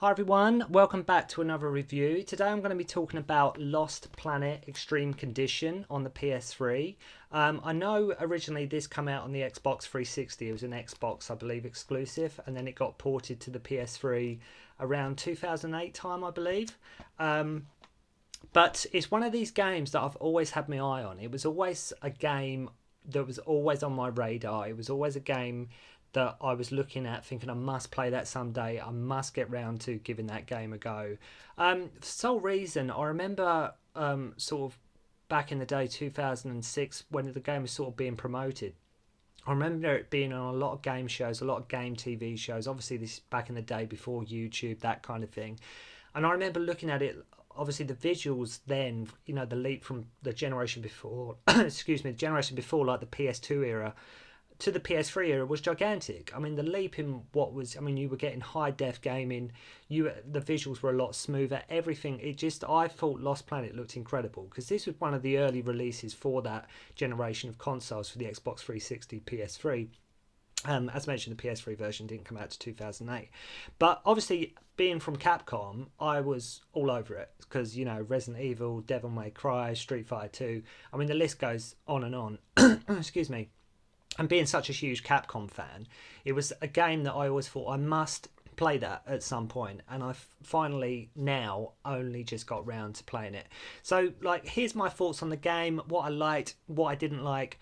Hi everyone, welcome back to another review. Today I'm going to be talking about Lost Planet Extreme Condition on the PS3. I know originally this came out on the Xbox 360, it was an Xbox I believe exclusive, and then it got ported to the PS3 around 2008 time I believe. But it's one of these games that I've always had my eye on. It was always a game that was always on my radar. It was always a game that I was looking at thinking I must play that someday. I must get round to giving that game a go. For sole reason, I remember sort of back in the day, 2006, when the game was sort of being promoted. I remember it being on a lot of game shows, a lot of game TV shows. Obviously, this is back in the day before YouTube, that kind of thing. And I remember looking at it, obviously the visuals then, the leap from the generation before, excuse me, the generation before, like the PS2 era, to the PS3 era was gigantic. I mean, the leap in you were getting high def gaming. The visuals were a lot smoother. Everything. I thought Lost Planet looked incredible because this was one of the early releases for that generation of consoles for the Xbox 360, PS3. As mentioned, the PS3 version didn't come out to 2008, but obviously being from Capcom, I was all over it because Resident Evil, Devil May Cry, Street Fighter 2. I mean, the list goes on and on. Excuse me. And being such a huge Capcom fan, it was a game that I always thought I must play that at some point, and I've finally now only just got round to playing it. So, here's my thoughts on the game, what I liked, what I didn't like,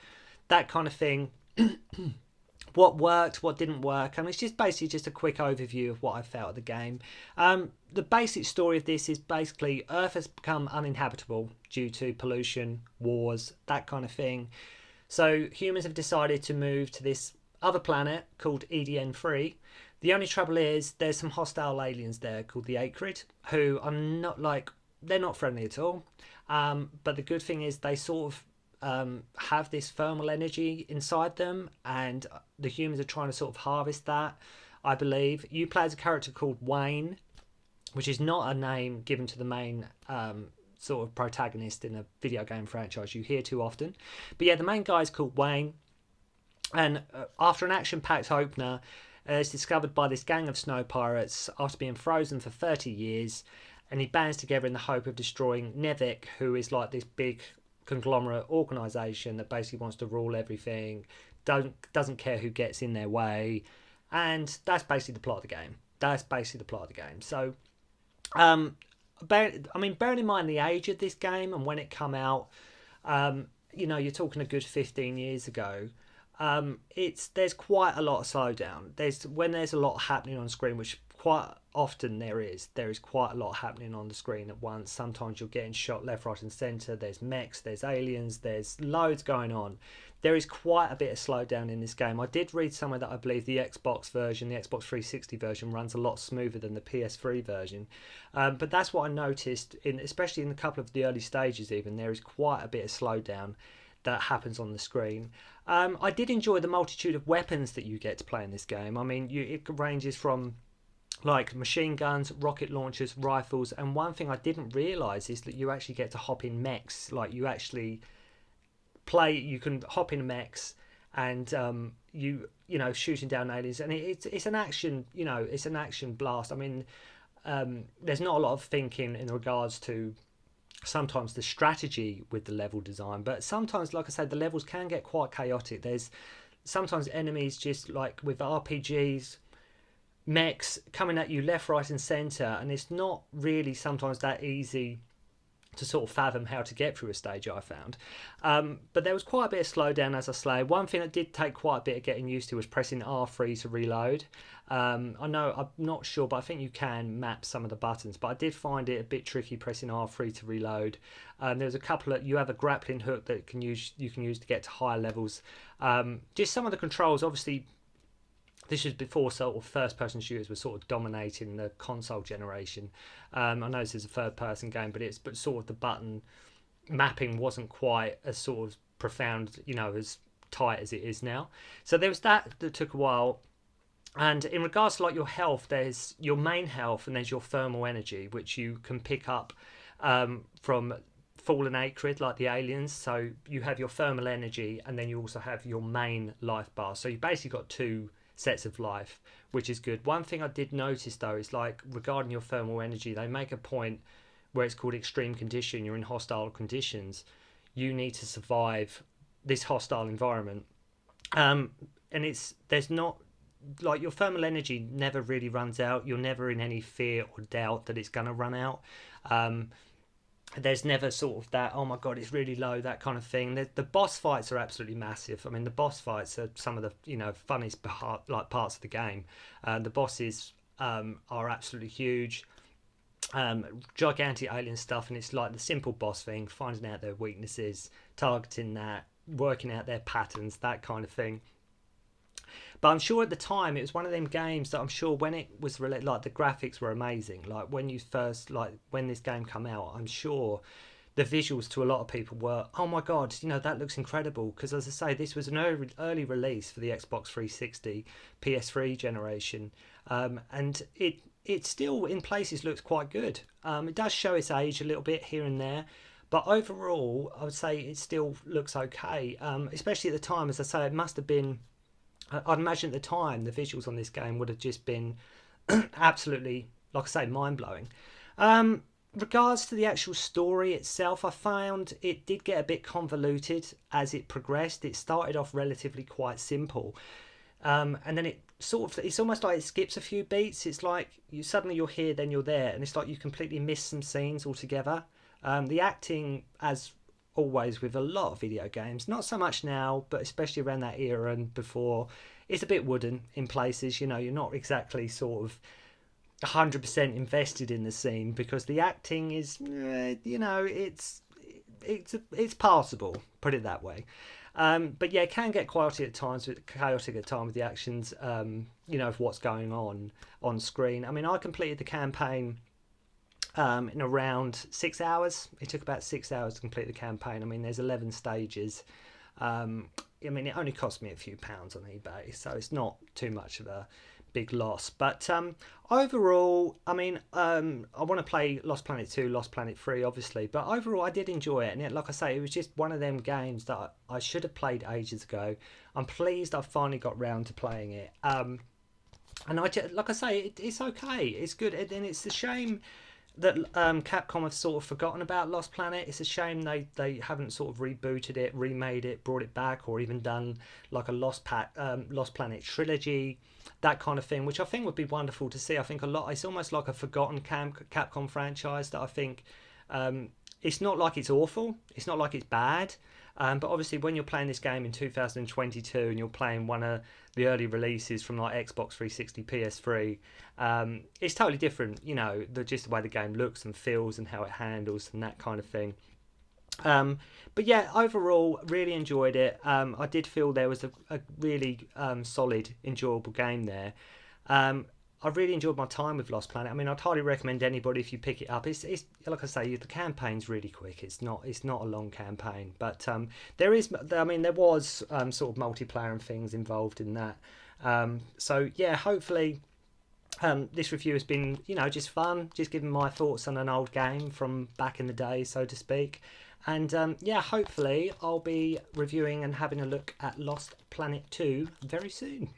that kind of thing. What worked, what didn't work, and it's just basically just a quick overview of what I felt of the game. The basic story of this is basically Earth has become uninhabitable due to pollution, wars, that kind of thing. So humans have decided to move to this other planet called EDN3. The only trouble is there's some hostile aliens there called the Acrid, who are they're not friendly at all. But the good thing is they sort of have this thermal energy inside them, and the humans are trying to sort of harvest that, I believe. You play as a character called Wayne, which is not a name given to the main sort of protagonist in a video game franchise you hear too often. But yeah, the main guy is called Wayne, and after an action-packed opener, is discovered by this gang of snow pirates after being frozen for 30 years, and he bands together in the hope of destroying Nevik, who is like this big conglomerate organisation that basically wants to rule everything, doesn't care who gets in their way, and that's basically the plot of the game. So bearing in mind the age of this game and when it come out, you're talking a good 15 years ago. There's quite a lot of slowdown. There's a lot happening on screen, which quite often there is quite a lot happening on the screen at once. Sometimes you're getting shot left, right, and centre. There's mechs, there's aliens, there's loads going on. There is quite a bit of slowdown in this game. I did read somewhere that I believe the Xbox 360 version, runs a lot smoother than the PS3 version. But that's what I noticed, especially in a couple of the early stages even, there is quite a bit of slowdown that happens on the screen. I did enjoy the multitude of weapons that you get to play in this game. I mean, it ranges from machine guns, rocket launchers, rifles, and one thing I didn't realise is that you actually get to hop in mechs. You can hop in mechs and shooting down aliens, and it's an action, it's an action blast. I mean, there's not a lot of thinking in regards to sometimes the strategy with the level design, but sometimes, like I said, the levels can get quite chaotic. There's sometimes enemies just like with RPGs, mechs coming at you left, right, and centre, and it's not really sometimes that easy to sort of fathom how to get through a stage, I found. But there was quite a bit of slowdown as I slay. One thing that did take quite a bit of getting used to was pressing R3 to reload. I know, I'm not sure, but I think you can map some of the buttons, but I did find it a bit tricky pressing R3 to reload. There's a couple of, you have a grappling hook that you can use to get to higher levels. Just some of the controls, obviously, this was before sort of first-person shooters were sort of dominating the console generation. I know this is a third-person game, but sort of the button mapping wasn't quite as sort of profound, as tight as it is now. So there was that took a while. And in regards to your health, there's your main health and there's your thermal energy, which you can pick up from fallen acrid like the aliens. So you have your thermal energy and then you also have your main life bar. So you basically got two sets of life, which is good. One thing I did notice though is like regarding your thermal energy, they make a point where it's called extreme condition. You're in hostile conditions. You need to survive this hostile environment. And there's not like your thermal energy never really runs out. You're never in any fear or doubt that it's going to run out. There's never sort of that, oh my god, it's really low, that kind of thing. The boss fights are absolutely massive. I mean, the boss fights are some of the funniest parts of the game. The bosses are absolutely huge. Gigantic alien stuff, and it's like the simple boss thing, finding out their weaknesses, targeting that, working out their patterns, that kind of thing. But I'm sure at the time it was one of them games that I'm sure when it was like the graphics were amazing. Like when this game came out, I'm sure the visuals to a lot of people were, oh my god, that looks incredible. Because as I say, this was an early release for the Xbox 360, PS3 generation, and it still in places looks quite good. It does show its age a little bit here and there. But overall, I would say it still looks okay, especially at the time. As I say, it must have been, I'd imagine at the time, the visuals on this game would have just been absolutely, like I say, mind-blowing. Regards to the actual story itself, I found it did get a bit convoluted as it progressed. It started off relatively quite simple. And then it's almost like it skips a few beats. It's like you're here, then you're there. And it's like you completely miss some scenes altogether. The acting, as always with a lot of video games, not so much now, but especially around that era and before, it's a bit wooden in places. You're not exactly sort of 100% invested in the scene because the acting is, it's passable, put it that way. But yeah, it can get chaotic at times with the actions, of what's going on screen. I mean, I completed the campaign in around 6 hours. It took about 6 hours to complete the campaign. I mean, there's 11 stages. It only cost me a few pounds on eBay, so it's not too much of a big loss. But overall, I want to play Lost Planet 2, Lost Planet 3, obviously. But overall, I did enjoy it. And like I say, it was just one of them games that I should have played ages ago. I'm pleased I finally got round to playing it. And like I say, it's okay. It's good. And it's a shame that Capcom have sort of forgotten about Lost Planet. It's a shame they haven't sort of rebooted it, remade it, brought it back, or even done like a Lost Planet trilogy, that kind of thing, which I think would be wonderful to see. I think it's almost like a forgotten Capcom franchise that I think it's not like it's awful, it's not like it's bad, but obviously when you're playing this game in 2022 and you're playing one of the early releases from like Xbox 360, PS3, it's totally different, just the way the game looks and feels and how it handles and that kind of thing. But yeah, overall, really enjoyed it. I did feel there was a really solid, enjoyable game there. I really enjoyed my time with Lost Planet. I mean, I'd highly recommend anybody if you pick it up. It's like I say, the campaign's really quick. It's not a long campaign, but there was sort of multiplayer and things involved in that. So yeah, hopefully this review has been just fun, just giving my thoughts on an old game from back in the day, so to speak. And hopefully I'll be reviewing and having a look at Lost Planet 2 very soon.